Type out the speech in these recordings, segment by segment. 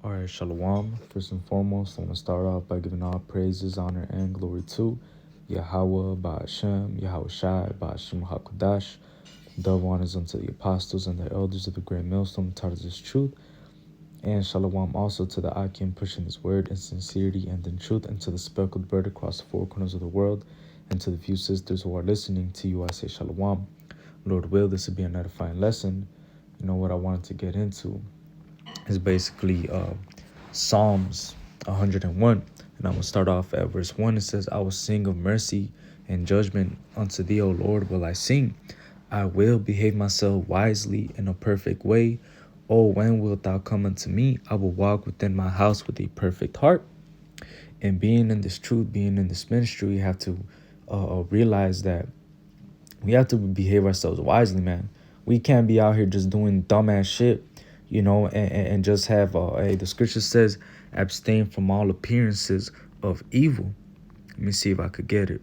All right, Shalom. First and foremost, I want to start off by giving all praises, honor, and glory to Yahweh, Ba'ashem, Yahweh Shai, Ba'ashem HaKadosh. Double honors unto the apostles and the elders of the great millstone, taught us this truth. And Shalom also to the Akim pushing this word in sincerity and in truth, and to the speckled bird across the four corners of the world, and to the few sisters who are listening to you, I say Shalom. Lord will, this will be an edifying lesson. You know what I wanted to get into is basically Psalms 101. And I'm going to start off at verse 1. It says, I will sing of mercy and judgment unto thee, O Lord, will I sing. I will behave myself wisely in a perfect way. Oh, when wilt thou come unto me? I will walk within my house with a perfect heart. And being in this truth, being in this ministry, we have to realize that we have to behave ourselves wisely, man. We can't be out here just doing dumbass shit, and just have the scripture says abstain from all appearances of evil. Let me see if I could get it.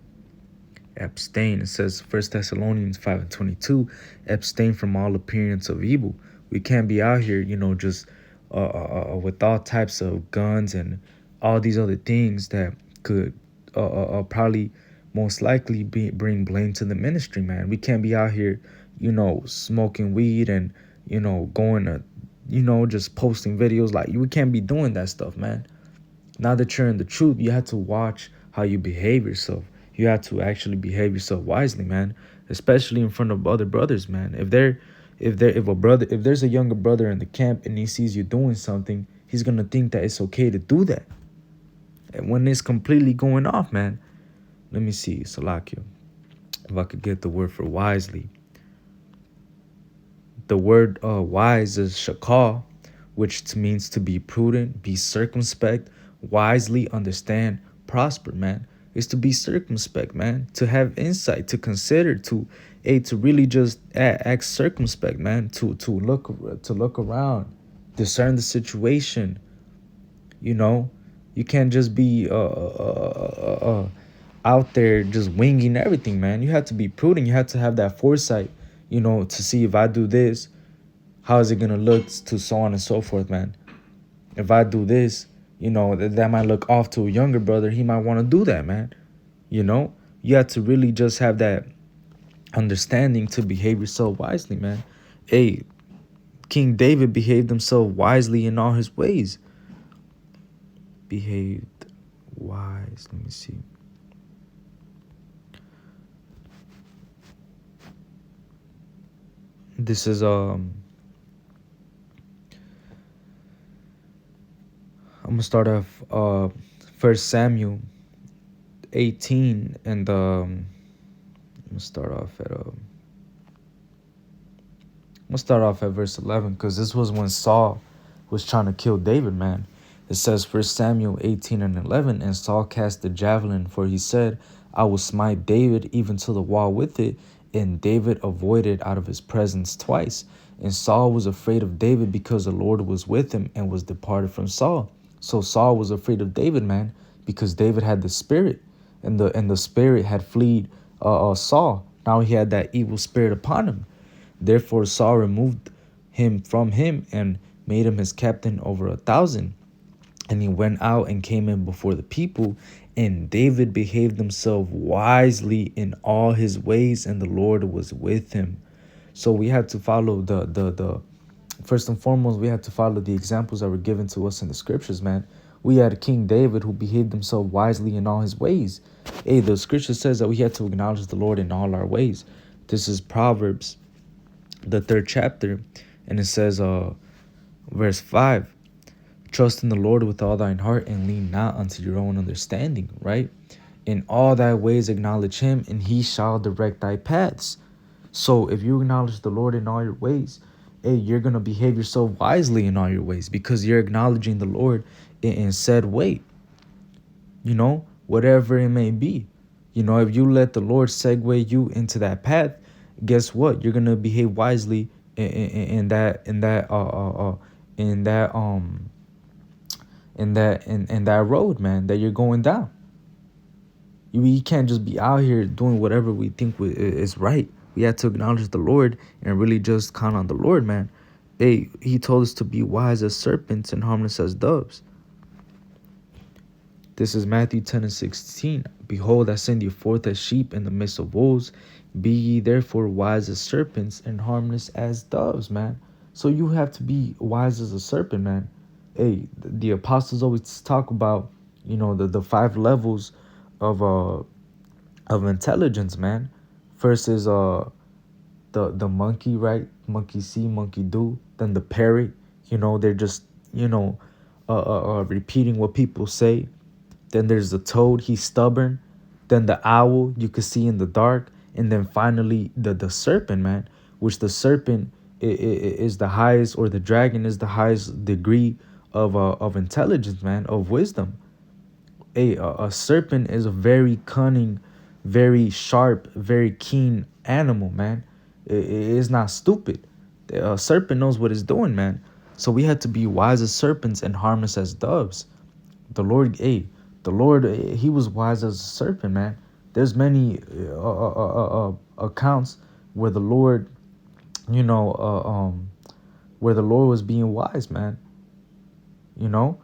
Abstain. It says 1 Thessalonians 5:22, abstain from all appearance of evil. We can't be out here, just with all types of guns and all these other things that could probably most likely bring blame to the ministry, man. We can't be out here, smoking weed and, going to, just posting videos. Like, we can't be doing that stuff, man. Now that you're in the truth, you have to watch how you behave yourself. You have to actually behave yourself wisely, man, especially in front of other brothers, man. If there's a younger brother in the camp and he sees you doing something, he's gonna think that it's okay to do that. And when it's completely going off, man. Let me see, Salakia, if I could get the word for wisely. The word wise is shakal, which means to be prudent, be circumspect, wisely understand, prosper, man. Is to be circumspect, man. To have insight, to consider, to really just act circumspect, man. To look around, discern the situation. You can't just be out there just winging everything, man. You have to be prudent. You have to have that foresight, to see if I do this, how is it going to look, to so on and so forth, man. If I do this, that might look off to a younger brother. He might want to do that, man. You have to really just have that understanding to behave yourself wisely, man. Hey, King David behaved himself wisely in all his ways. Behaved wise. Let me see. This is I'm gonna start off 1 Samuel 18, and I'm gonna start off at verse 11, because this was when Saul was trying to kill David, man. It says 1 Samuel 18 and 11, and Saul cast the javelin, for he said, I will smite David even to the wall with it. And David avoided out of his presence twice. And Saul was afraid of David because the Lord was with him and was departed from Saul. So Saul was afraid of David, man, because David had the spirit, and the spirit had fled Saul. Now he had that evil spirit upon him. Therefore Saul removed him from him and made him his captain over 1,000. And he went out and came in before the people, and David behaved himself wisely in all his ways, and the Lord was with him. So we have to follow the first and foremost, we have to follow the examples that were given to us in the scriptures, man. We had King David who behaved himself wisely in all his ways. Hey, the scripture says that we have to acknowledge the Lord in all our ways. This is Proverbs, the 3rd chapter, and it says, verse 5, trust in the Lord with all thine heart and lean not unto your own understanding, right? In all thy ways acknowledge him, and he shall direct thy paths. So if you acknowledge the Lord in all your ways, hey, you're going to behave yourself wisely in all your ways, because you're acknowledging the Lord in said way, whatever it may be. If you let the Lord segue you into that path, guess what? You're going to behave wisely in that road, man, that you're going down. We can't just be out here doing whatever we think is right. We have to acknowledge the Lord and really just count on the Lord, man. Hey, he told us to be wise as serpents and harmless as doves. This is Matthew 10 and 16. Behold, I send you forth as sheep in the midst of wolves. Be ye therefore wise as serpents and harmless as doves, man. So you have to be wise as a serpent, man. Hey, the apostles always talk about, the five levels of intelligence, man. First is the monkey, right? Monkey see, monkey do. Then the parrot, they're just, repeating what people say. Then there's the toad, he's stubborn. Then the owl, you could see in the dark. And then finally the serpent, man, which the serpent is the highest, or the dragon is the highest degree of intelligence, man, of wisdom. A serpent is a very cunning, very sharp, very keen animal, man. It is not stupid. A serpent knows what it's doing, man. So we had to be wise as serpents and harmless as doves. The Lord, the Lord, he was wise as a serpent, man. There's many accounts where the Lord, you know, where the Lord was being wise, man. You know,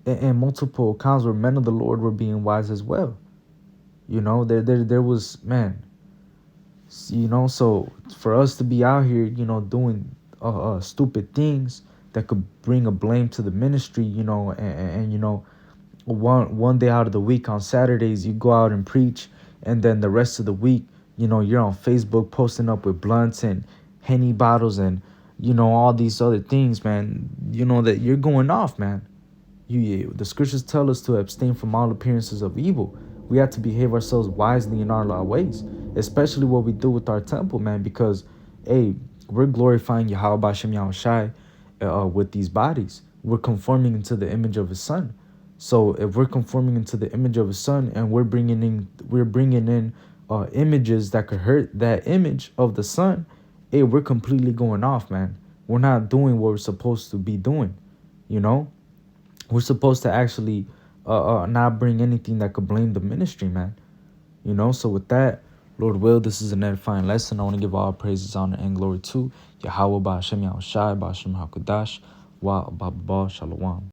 and multiple accounts where men of the Lord were being wise as well. There was, man. So for us to be out here, doing stupid things that could bring a blame to the ministry, and one day out of the week on Saturdays you go out and preach, and then the rest of the week, you're on Facebook posting up with blunts and Henny bottles and all these other things, man. That you're going off, man. The scriptures tell us to abstain from all appearances of evil. We have to behave ourselves wisely in all our ways, especially what we do with our temple, man, because, hey, we're glorifying Yahweh Bashem Yahushai with these bodies. We're conforming into the image of his son. So if we're conforming into the image of his son, and we're bringing in images that could hurt that image of the son, hey, we're completely going off, man. We're not doing what we're supposed to be doing, you know? We're supposed to actually not bring anything that could blame the ministry, man. So with that, Lord will, this is an edifying lesson. I want to give all praises, honor, and glory to Yahweh Ba'ashem Yahushai, Ba'ashem HaKadosh, Wa Baba Shalom.